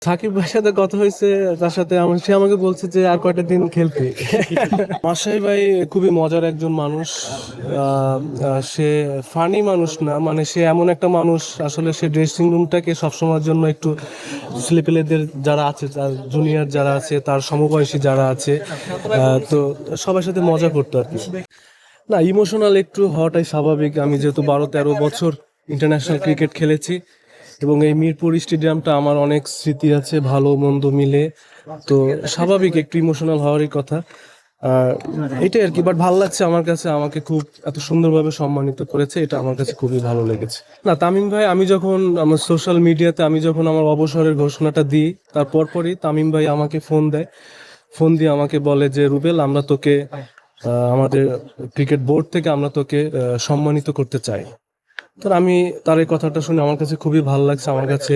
সাকিব ভাইয়ের সাথে কথা হয়েছে, তার সাথে সে আমাকে বলছে যে আর কয়টা দিন খেলতে। মাসাই ভাই খুবই মজার একজন মানুষ। সে ফানি মানুষ না, মানে সে এমন একটা মানুষ, আসলে সে ড্রেসিং রুমটাকে সবসময়ের জন্য একটু ছেলেপেলেদের যারা আছে, তার জুনিয়র যারা আছে, তার সমবয়সী যারা আছে, তো সবার সাথে মজা করতো আর কি। না, ইমোশনাল একটু হওয়াটাই স্বাভাবিক। আমি যেহেতু 12-13 বছর ইন্টারন্যাশনাল ক্রিকেট খেলেছি এবং এই মিরপুর স্টেডিয়ামটা আমার অনেক স্মৃতি আছে ভালো মন্দ মিলে, তো স্বাভাবিক একটু ইমোশনাল হওয়ারই কথা। আর এটাই আর কি, বাট ভালো লাগছে আমার কাছে, আমাকে খুব এত সুন্দরভাবে সম্মানিত করেছে, এটা আমার কাছে খুবই ভালো লেগেছে। না, তামিম ভাই, আমি যখন আমার সোশ্যাল মিডিয়াতে আমি যখন আমার অবসরের ঘোষণাটা দিই, তার পরপরই তামিম ভাই আমাকে ফোন দেয়। ফোন দিয়ে আমাকে বলে যে রুবেল, আমরা তোকে আমাদের ক্রিকেট বোর্ড থেকে আমরা তোকে সম্মানিত করতে চাই। তো আমি তার এই কথাটা শুনে আমার কাছে খুবই ভালো লাগছে। আমার কাছে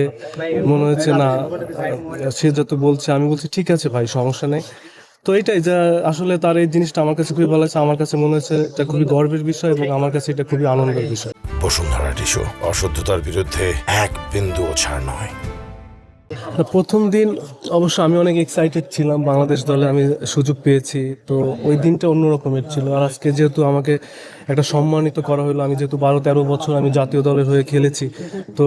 মনে হয়েছে না, সে যত বলছে আমি বলছি ঠিক আছে ভাই, সমস্যা নেই। তো এটাই যে আসলে তার এই জিনিসটা আমার কাছে খুবই ভালো লাগছে। আমার কাছে মনে হচ্ছে এটা খুবই গর্বের বিষয় এবং আমার কাছে এটা খুবই আনন্দের বিষয়। বসুন্ধরা টিস্যু, অশুদ্ধতার বিরুদ্ধে এক বিন্দুও ছাড় নয়। প্রথম দিন অবশ্য আমি অনেক এক্সাইটেড ছিলাম, বাংলাদেশ দলে আমি সুযোগ পেয়েছি, তো ওই দিনটা অন্য রকমের ছিল। আর আজকে যেহেতু আমাকে একটা সম্মানিত করা হলো, আমি যেহেতু 12-13 বছর আমি জাতীয় দলের হয়ে খেলেছি, তো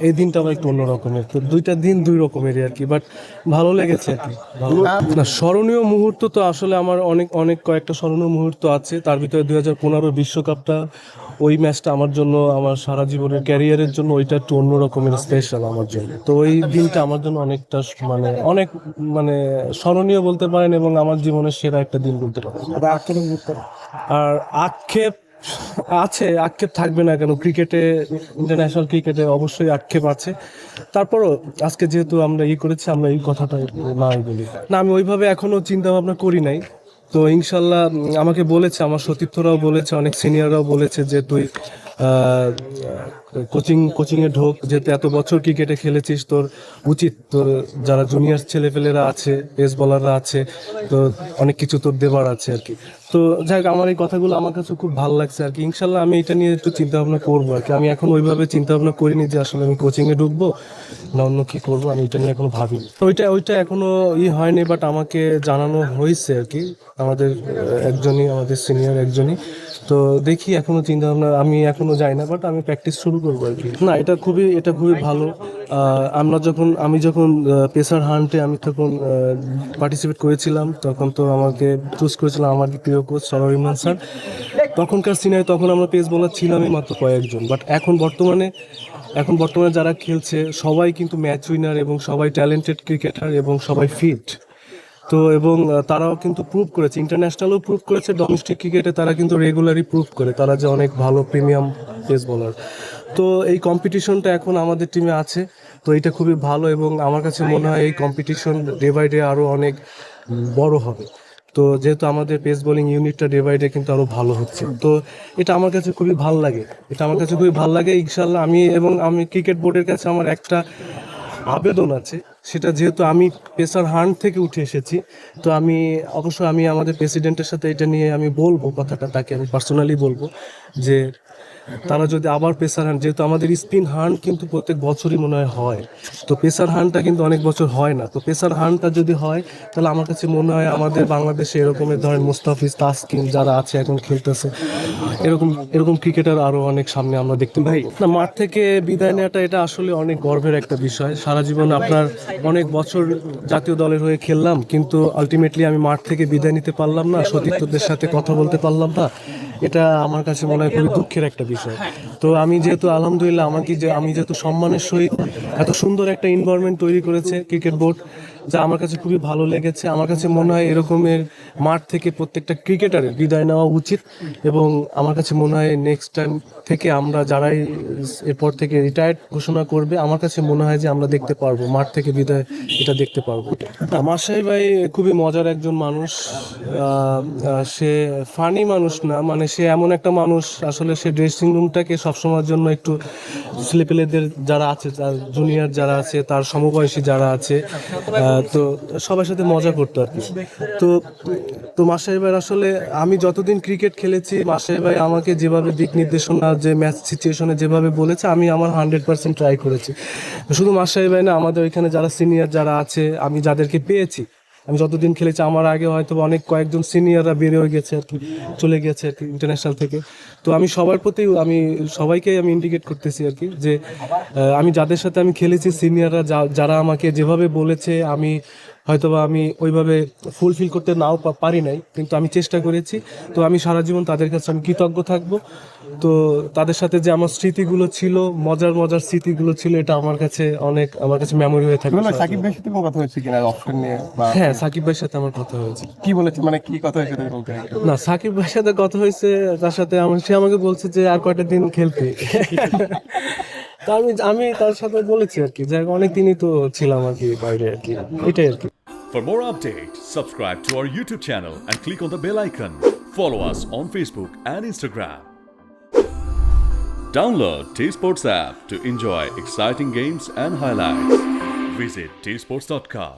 এই দিনটা আমার একটু অন্য রকমের। তো দুইটা দিন দুই রকমেরই আর কি, বাট ভালো লেগেছে আর কি। ভালো না, স্মরণীয় মুহূর্ত তো আসলে আমার অনেক অনেক কয়েকটা স্মরণীয় মুহূর্ত আছে। তার ভিতরে 2015 বিশ্বকাপটা, ওই ম্যাচটা আমার জন্য, আমার সারা জীবনের ক্যারিয়ারের জন্য ওইটা একটু অন্য রকমের স্পেশাল আমার জন্য। তো ওই দিনটা আমার জন্য অনেকটা মানে অনেক মানে স্মরণীয় বলতে পারেন এবং আমার জীবনের সেরা একটা দিন বলতে পারেন। আর আক্ষেপ আছে, আক্ষেপ থাকবে না কেন? ক্রিকেটে, ইন্টারন্যাশনাল ক্রিকেটে অবশ্যই আক্ষেপ আছে। তারপরও আজকে যেহেতু আমরা করেছি, আমরা এই কথাটা নাই বলি না, আমি ওইভাবে এখনো চিন্তা ভাবনা করি নাই। তো ইনশাল্লাহ আমাকে বলেছে, আমার সতীর্থরাও বলেছে, অনেক সিনিয়ররাও বলেছে যে তুই কোচিংয়ে ঢোক, যেহেতু এত বছর ক্রিকেটে খেলেছিস, তোর উচিত, তোর যারা জুনিয়র ছেলেপেলেরা আছে, পেস বলাররা আছে, তো অনেক কিছু তোর দেবার আছে আর কি। তো যাই হোক, আমার এই কথাগুলো আমার কাছে খুব ভালো লাগছে আর কি। ইনশাল্লাহ আমি এটা নিয়ে একটু চিন্তা ভাবনা করবো আর কি। আমি এখন ওইভাবে চিন্তা ভাবনা করিনি যে আসলে আমি কোচিংয়ে ঢুকবো না অন্য কি করবো, আমি এটা নিয়ে এখনো ভাবিনি। তো ওইটা এখনো হয়নি, বাট আমাকে জানানো হয়েছে আর কি, আমাদের আমাদের সিনিয়র একজনই। তো দেখি, এখনো চিন্তা ভাবনা, আমি এখনো যাই না, বাট আমি প্র্যাকটিস শুরু করবো আর কি। না, এটা খুবই ভালো। আমি যখন পেসার হান্টে আমি তখন পার্টিসিপেট করেছিলাম, তখন তো আমাকে চুজ করেছিলাম আমার প্রিয় কোচ সরোয়ার ইমরান স্যার। তখনকার সিনিয়র, তখন আমরা পেস বোলার ছিলামই মাত্র কয়েকজন, বাট এখন বর্তমানে যারা খেলছে সবাই কিন্তু ম্যাচ উইনার এবং সবাই ট্যালেন্টেড ক্রিকেটার এবং সবাই ফিট। তো এবং তারাও কিন্তু প্রুভ করেছে, ইন্টারন্যাশনালও প্রুভ করেছে, ডোমেস্টিক ক্রিকেটে তারা কিন্তু রেগুলারই প্রুভ করে তারা যে অনেক ভালো প্রিমিয়াম পেস বোলার। তো এই কম্পিটিশনটা এখন আমাদের টিমে আছে, তো এটা খুবই ভালো এবং আমার কাছে মনে হয় এই কম্পিটিশন ডে বাই ডে আরও অনেক বড় হবে। তো যেহেতু আমাদের পেস বোলিং ইউনিটটা ডে বাই ডে কিন্তু আরো ভালো হচ্ছে, তো এটা আমার কাছে খুবই ভালো লাগে। ইনশাল্লাহ আমি ক্রিকেট বোর্ডের কাছে আমার একটা আবেদন আছে, সেটা যেহেতু আমি পেসার হান্ট থেকে উঠে এসেছি, তো আমি আমাদের প্রেসিডেন্টের সাথে এটা নিয়ে আমি বলবো কথাটা, তাকে আমি পার্সোনালি বলবো যে তারা যদি আবার প্রেসার হান্ট, যেহেতু আমাদের স্পিন হান্ট কিন্তু প্রত্যেক বছরই মনে হয়, তো প্রেসার হান্টটা কিন্তু অনেক বছর হয় না, তো প্রেসার হান্টটা যদি হয় তাহলে আমার কাছে মনে হয় আমাদের বাংলাদেশে এরকমের ধরেন মুস্তাফিজ, তাসকিন যারা আছে এখন খেলতেছে, এরকম এরকম ক্রিকেটার আরো অনেক সামনে আমরা দেখতে পাই। না, মাঠ থেকে বিদায় নেওয়াটা এটা আসলে অনেক গর্বের একটা বিষয়। সারা জীবন আপনার অনেক বছর জাতীয় দলের হয়ে খেললাম, কিন্তু আলটিমেটলি আমি মাঠ থেকে বিদায় নিতে পারলাম না, সতীর্থদের সাথে কথা বলতে পারলাম না, এটা আমার কাছে মনে হয় খুবই দুঃখের একটা বিষয়। তো আমি যেহেতু আলহামদুলিল্লাহ, আমি যেহেতু সম্মানের সহিত এত সুন্দর একটা এনভায়রনমেন্ট তৈরি করেছে ক্রিকেট বোর্ড, যা আমার কাছে খুবই ভালো লেগেছে। আমার কাছে মনে হয় এরকমের মাঠ থেকে প্রত্যেকটা ক্রিকেটারের বিদায় নেওয়া উচিত এবং আমার কাছে মনে হয় নেক্সট টাইম থেকে আমরা যারাই এরপর থেকে রিটায়ার্ড ঘোষণা করবে, আমার কাছে মনে হয় যে আমরা দেখতে পারবো মাঠ থেকে বিদায়, এটা দেখতে পারবো। মাসাই ভাই খুবই মজার একজন মানুষ। সে ফানি মানুষ না, মানে সে এমন একটা মানুষ, আসলে সে ড্রেসিং রুমটাকে সবসময়ের জন্য একটু ছেলেপেলেদের যারা আছে, তার জুনিয়র যারা আছে, তার সমবয়সী যারা আছে, তো সবার সাথে মজা করতো আর কি। তো তো মাসাই ভাই আসলে আমি যতদিন ক্রিকেট খেলেছি মাসাই ভাই আমাকে যেভাবে দিক নির্দেশনা যে ম্যাচ সিচুয়েশনে যেভাবে বলেছে আমি আমার 100% ট্রাই করেছি। শুধু মাসাই ভাই না, আমাদের ওইখানে যারা সিনিয়র যারা আছে আমি যাদেরকে পেয়েছি, আমি যতদিন খেলেছি আমার আগে হয়তো অনেক কয়েকজন সিনিয়ররা বেড়ে হয়ে গেছে আর কি, চলে গেছে আর কি ইন্টারন্যাশনাল থেকে। তো আমি সবার প্রতি আমি সবাইকে আমি ইন্ডিকেট করতেছি আর কি যে আমি যাদের সাথে আমি খেলেছি সিনিয়ররা যারা আমাকে যেভাবে বলেছে আমি হয়তোবা আমি ওইভাবে ফুলফিল করতে নাও পারি নাই, কিন্তু আমি চেষ্টা করেছি। তো আমি সারা জীবন তাদের কাছে আমি কৃতজ্ঞ থাকব। তো তাদের সাথে যে আমার স্মৃতিগুলো ছিল, মজার মজার স্মৃতিগুলো ছিল, এটা আমার কাছে অনেক আমার কাছে মেমোরি হয়ে থাকবে। সাকিব ভাইয়ের সাথে কোনো কথা হয়েছে কিনা অপশন নিয়ে বা হ্যাঁ, সাকিব ভাইয়ের সাথে আমার কথা হয়েছে। কি বলেছে, মানে কি কথা হয়েছে তাদের বলতে? না, সাকিব ভাইয়ের সাথে কথা হয়েছে, তার সাথে সে আমাকে বলছে যে আর কয়টা দিন খেলতে। তো আমি তার সাথে বলেছি আর কি যে অনেক দিনই তো ছিলাম আর কি বাইরে আর কি, এটাই আর কি। For more updates, subscribe to our YouTube channel and click on the bell icon. Follow us on Facebook and Instagram. Download T-Sports app to enjoy exciting games and highlights. Visit tsports.com.